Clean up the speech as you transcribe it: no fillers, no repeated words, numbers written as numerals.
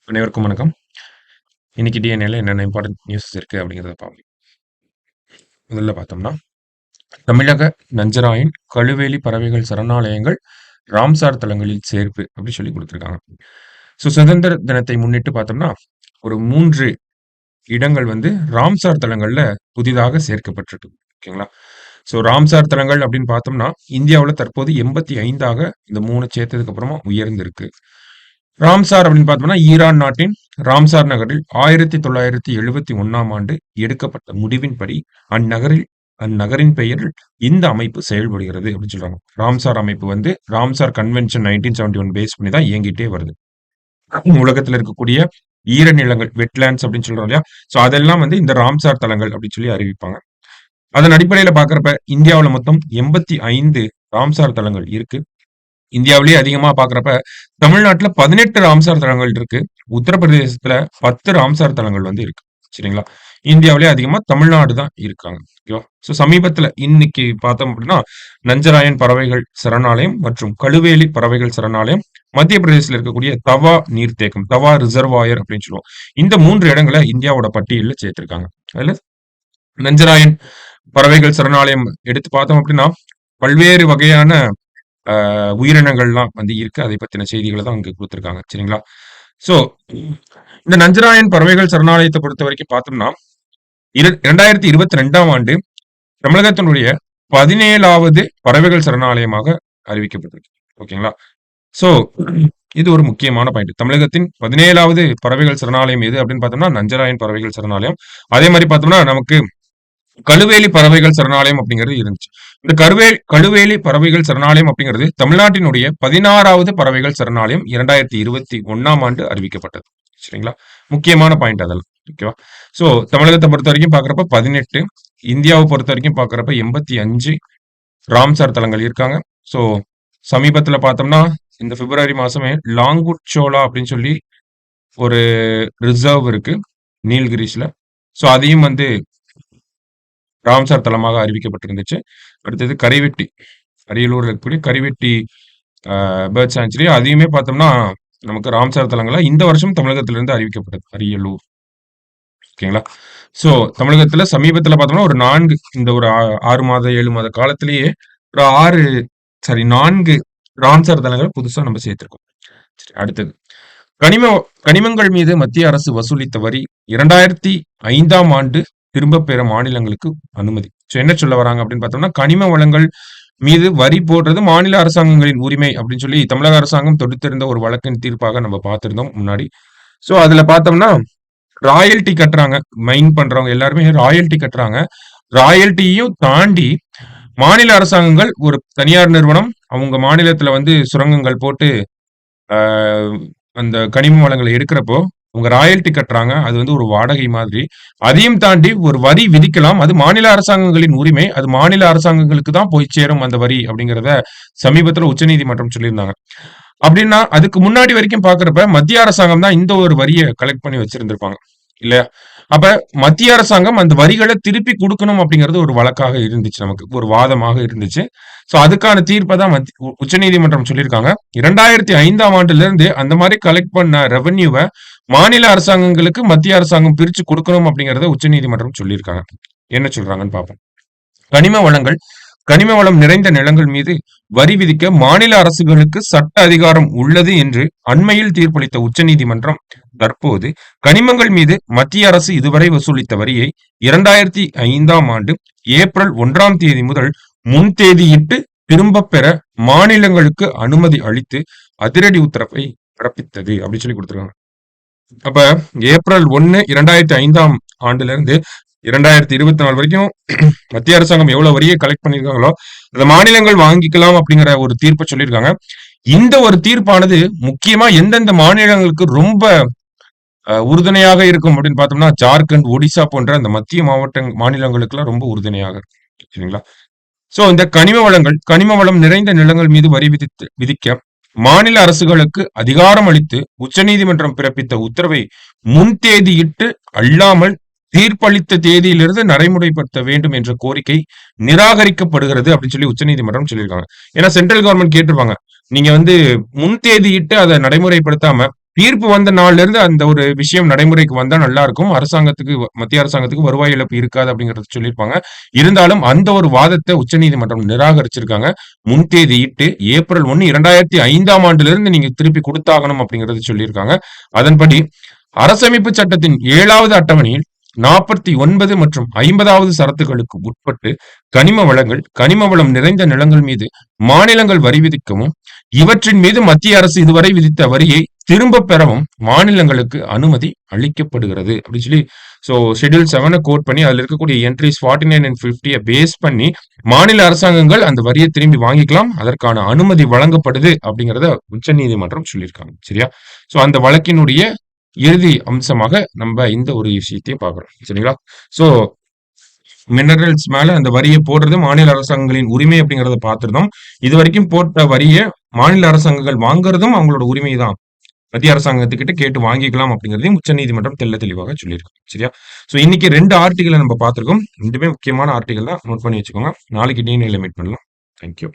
அனைவருக்கும் வணக்கம். இன்னைக்கு டிஎன்ஏல என்னென்ன இம்பார்ட்டன்ட் நியூஸ் இருக்கு அப்படிங்கிறத பார்ப்போம். முதல்ல பார்த்தோம்னா, தமிழக நஞ்சராயன் கழுவேலி பறவைகள் சரணாலயங்கள் ராம்சார் தலங்களில் சேர்ப்பு அப்படி சொல்லி கொடுத்துருக்காங்க. ஸோ சுதந்திர தினத்தை முன்னிட்டு பார்த்தோம்னா, ஒரு 3 இடங்கள் வந்து ராம்சார் தலங்கள்ல புதிதாக சேர்க்கப்பட்டிருக்கு. ஓகேங்களா? ஸோ ராம்சார் தலங்கள் அப்படின்னு பார்த்தோம்னா, இந்தியாவுல தற்போது 85ஆக இந்த 3 சேர்த்ததுக்கு அப்புறமா உயர்ந்திருக்கு. ராம்சார் அப்படின்னு பார்த்தோம்னா, ஈரான் நாட்டின் ராம்சார் நகரில் 1971ஆம் ஆண்டு எடுக்கப்பட்ட முடிவின்படி அந்நகரின் பெயரில் இந்த அமைப்பு செயல்படுகிறது அப்படின்னு சொல்றாங்க. ராம்சார் அமைப்பு வந்து ராம்சார் கன்வென்ஷன் 1971 பேஸ் பண்ணி தான் இயங்கிட்டே வருது. உலகத்துல இருக்கக்கூடிய ஈரநிலங்கள் வெட்லேண்ட்ஸ் அப்படின்னு சொல்றோம் இல்லையா? ஸோ அதெல்லாம் வந்து இந்த ராம்சார் தலங்கள் அப்படின்னு சொல்லி அறிவிப்பாங்க. அதன் அடிப்படையில பார்க்கறப்ப இந்தியாவுல மொத்தம் 85 ராம்சார் தலங்கள் இருக்கு. இந்தியாவிலேயே அதிகமா பார்க்கறப்ப தமிழ்நாட்டுல 18 ராம்சார் தலங்கள் இருக்கு. உத்தரப்பிரதேசத்துல 10 ராம்சார் தலங்கள் வந்து இருக்கு. சரிங்களா? இந்தியாவிலேயே அதிகமா தமிழ்நாடு தான் இருக்காங்க. ஓகேவா? ஸோ சமீபத்துல இன்னைக்கு பார்த்தோம் அப்படின்னா, நஞ்சராயன் பறவைகள் சரணாலயம் மற்றும் கழுவேலி பறவைகள் சரணாலயம் மத்திய பிரதேசத்துல இருக்கக்கூடிய தவா நீர்த்தேக்கம், தவா ரிசர்வாயர் அப்படின்னு சொல்லுவோம். இந்த 3 இடங்களை இந்தியாவோட பட்டியல்ல சேர்த்திருக்காங்க. அதுல நஞ்சராயன் பறவைகள் சரணாலயம் எடுத்து பார்த்தோம் அப்படின்னா, பல்வேறு வகையான உயிரினங்கள்லாம் வந்து இருக்கு. அதை பத்தின செய்திகளை தான் அங்க குடுத்திருக்காங்க. சரிங்களா? ஸோ இந்த நஞ்சராயன் பறவைகள் சரணாலயத்தை பொறுத்தவரைக்கும் பார்த்தோம்னா, 2022ஆம் ஆண்டு தமிழகத்தினுடைய 17வது பறவைகள் சரணாலயமாக அறிவிக்கப்பட்டிருக்கு. ஓகேங்களா? ஸோ இது ஒரு முக்கியமான பாயிண்ட். தமிழகத்தின் 17வது பறவைகள் சரணாலயம் எது அப்படின்னு பார்த்தோம்னா, நஞ்சராயன் பறவைகள் சரணாலயம். அதே மாரி பார்த்தோம்னா, நமக்கு கழுவேலி பறவைகள் சரணாலயம் அப்படிங்கிறது இருந்துச்சு. இந்த கழுவேலி பறவைகள் சரணாலயம் அப்படிங்கிறது தமிழ்நாட்டினுடைய 16வது பறவைகள் சரணாலயம் 2021ஆம் ஆண்டு அறிவிக்கப்பட்டது. சரிங்களா? முக்கியமான பாயிண்ட் அதெல்லாம். ஓகேவா? ஸோ தமிழகத்தை பொறுத்த வரைக்கும் பார்க்கறப்ப 18, இந்தியாவை பொறுத்த வரைக்கும் பார்க்கறப்ப 85 ராம்சார் தலங்கள் இருக்காங்க. ஸோ சமீபத்துல பார்த்தோம்னா, இந்த பிப்ரவரி மாசமே லாங்குட் சோலா அப்படின்னு சொல்லி ஒரு ரிசர்வ் இருக்கு நீல்கிரிஸ்ல. ஸோ அதையும் வந்து ராம்சார் தலமாக அறிவிக்கப்பட்டிருந்துச்சு. அடுத்தது கரைவெட்டி, அரியலூர்ல இருக்கக்கூடிய கரைவெட்டி பேர்ட் சாங்சுரி, அதையுமே பார்த்தோம்னா நமக்கு ராம்சார் தலங்களா இந்த வருஷம் தமிழகத்திலிருந்து அறிவிக்கப்பட்டது. அரியலூர். ஓகேங்களா? ஸோ தமிழகத்துல சமீபத்துல பார்த்தோம்னா ஒரு 4 இந்த ஒரு 6 மாத 7 மாத காலத்திலேயே ஒரு 4 ராம்சார் தலங்களை புதுசா நம்ம சேர்த்திருக்கோம். சரி, அடுத்தது கனிமங்கள் மீது மத்திய அரசு வசூலித்த வரி 2005ஆம் ஆண்டு திரும்ப பெற மாநிலங்களுக்கு அனுமதி. ஸோ என்ன சொல்ல வராங்க அப்படின்னு பார்த்தோம்னா, கனிம வளங்கள் மீது வரி போடுறது மாநில அரசாங்கங்களின் உரிமை அப்படின்னு சொல்லி தமிழக அரசாங்கம் தொடுத்திருந்த ஒரு வழக்கின் தீர்ப்பாக நம்ம பார்த்திருந்தோம் முன்னாடி. ஸோ அதுல பார்த்தோம்னா ராயல்டி கட்டுறாங்க. மைன் பண்றவங்க எல்லாருமே ராயல்டி கட்டுறாங்க. ராயல்டியும் தாண்டி மாநில அரசாங்கங்கள் ஒரு தனியார் நிறுவனம் அவங்க மாநிலத்துல வந்து சுரங்கங்கள் போட்டு அந்த கனிம வளங்களை எடுக்கிறப்போ அவங்க ராயல்டி கட்டுறாங்க. அது வந்து ஒரு வாடகை மாதிரி. அதையும் தாண்டி ஒரு வரி விதிக்கலாம். அது மாநில அரசாங்கங்களின் உரிமை. அது மாநில அரசாங்கங்களுக்கு தான் போய் சேரும் அந்த வரி அப்படிங்கிறத சமீபத்துல உச்சநீதிமன்றம் சொல்லியிருந்தாங்க. அப்படின்னா அதுக்கு முன்னாடி வரைக்கும் பாக்குறப்ப மத்திய அரசாங்கம் தான் இந்த ஒரு வரியை கலெக்ட் பண்ணி வச்சிருந்திருப்பாங்க இல்லையா? அப்ப மத்திய அரசாங்கம் அந்த வரிகளை திருப்பி கொடுக்கணும் அப்படிங்கிறது ஒரு வழக்காக இருந்துச்சு, நமக்கு ஒரு வாதமாக இருந்துச்சு. சோ அதுக்கான தீர்ப்பை தான் உச்சநீதிமன்றம் சொல்லியிருக்காங்க. 2005ஆம் ஆண்டுல இருந்து அந்த மாதிரி கலெக்ட் பண்ண ரெவன்யூவை மாநில அரசாங்கங்களுக்கு மத்திய அரசாங்கம் பிரிச்சு கொடுக்கணும் அப்படிங்கறத உச்சநீதிமன்றம் சொல்லியிருக்காங்க. என்ன சொல்றாங்கன்னு பார்ப்போம். கனிம வளம் நிறைந்த நிலங்கள் மீது வரி விதிக்க மாநில அரசுகளுக்கு சட்ட அதிகாரம் உள்ளது என்று அண்மையில் தீர்ப்பளித்த உச்சநீதிமன்றம் தற்போது கனிமங்கள் மீது மத்திய அரசு இதுவரை வசூலித்த வரியை 2005ஆம் ஆண்டு ஏப்ரல் 1ஆம் தேதி முதல் முன்தேதியிட்டு திரும்ப பெற மாநிலங்களுக்கு அனுமதி அளித்து அதிரடி உத்தரவை பிறப்பித்தது அப்படின்னு சொல்லி கொடுத்திருக்காங்க. அப்ப ஏப்ரல் 1 2005ஆம் ஆண்டுல இருந்து 2024 வரைக்கும் மத்திய அரசாங்கம் எவ்வளவு வரியை கலெக்ட் பண்ணிருக்காங்களோ அந்த மாநிலங்கள் வாங்கிக்கலாம் அப்படிங்கிற ஒரு தீர்ப்பை சொல்லியிருக்காங்க. இந்த ஒரு தீர்ப்பானது முக்கியமா எந்தெந்த மாநிலங்களுக்கு ரொம்ப உறுதுணையாக இருக்கும் அப்படின்னு பார்த்தோம்னா, ஜார்க்கண்ட், ஒடிசா போன்ற அந்த மத்திய மாநிலங்களுக்கு எல்லாம் ரொம்ப உறுதுணையாக இருக்கும். சரிங்களா? சோ இந்த கனிம வளம் நிறைந்த நிலங்கள் மீது வரி விதிக்க மாநில அரசுகளுக்கு அதிகாரம் அளித்து உச்சநீதிமன்றம் பிறப்பித்த உத்தரவை முன்தேதியிட்டு அல்லாமல் தீர்ப்பளித்த தேதியிலிருந்து நடைமுறைப்படுத்த வேண்டும் என்ற கோரிக்கை நிராகரிக்கப்படுகிறது அப்படின்னு சொல்லி உச்சநீதிமன்றம் சொல்லியிருக்காங்க. ஏன்னா சென்ட்ரல் கவர்மெண்ட் கேட்டிருப்பாங்க, நீங்க வந்து முன்தேதியிட்டு அதை நடைமுறைப்படுத்தாம தீர்ப்பு வந்த நாள்ல இருந்து அந்த ஒரு விஷயம் நடைமுறைக்கு வந்தா நல்லா இருக்கும். அரசாங்கத்துக்கு மத்திய அரசாங்கத்துக்கு வருவாய் இழப்பு இருக்காது அப்படிங்கறத சொல்லியிருப்பாங்க. இருந்தாலும் அந்த ஒரு வாதத்தை உச்சநீதிமன்றம் நிராகரிச்சிருக்காங்க. முன்தேதியிட்டு ஏப்ரல் 1, 2005ஆம் ஆண்டிலிருந்து நீங்க திருப்பி குடுத்தாகணும் அப்படிங்கறத சொல்லியிருக்காங்க. அதன்படி அரசமைப்பு சட்டத்தின் 7வது அட்டவணையில் 49 மற்றும் 50வது சரத்துகளுக்கு உட்பட்டு கனிம வளங்கள், கனிம வளம் நிறைந்த நிலங்கள் மீது மாநிலங்கள் வரி விதிக்கவும், இவற்றின் மீது மத்திய அரசு இதுவரை விதித்த வரியை திரும்ப பெறவும் மாநிலங்களுக்கு அனுமதி அளிக்கப்படுகிறது அப்படின்னு சொல்லி ஷெட்யூல் 7 கோட் பண்ணி அதுல இருக்கக்கூடிய என்ட்ரிஸ் 49 அண்ட் 50 பேஸ் பண்ணி மாநில அரசாங்கங்கள் அந்த வரியை திரும்பி வாங்கிக்கலாம். அதற்கான அனுமதி வழங்கப்படுது அப்படிங்கறத உச்ச நீதிமன்றம் சொல்லியிருக்காங்க. சரியா? அந்த வழக்கினுடைய இறுதி அம்சமாக நம்ம இந்த ஒரு விஷயத்தையும் பார்க்கிறோம். சரிங்களா? சோ மினரல்ஸ் மேல அந்த வரியை போடுறது மாநில அரசாங்கங்களின் உரிமை அப்படிங்கறத பார்த்திருந்தோம். இது வரைக்கும் போட்ட வரியை மாநில அரசாங்கங்கள் வாங்குறதும் அவங்களோட உரிமை தான். மத்திய அரசாங்கத்துக்கிட்ட கேட்டு வாங்கிக்கலாம் அப்படிங்கறதையும் உச்சநீதிமன்றம் தெளிவாக சொல்லியிருக்காங்க. சரியா? இன்னைக்கு 2 ஆர்டிகளை நம்ம பார்த்திருக்கோம். 2மே முக்கியமான ஆர்டிகல் தான். நோட் பண்ணி வச்சுக்கோங்க. நாளைக்கு டிஎன்ஏல மீட் பண்ணலாம். தேங்க்யூ.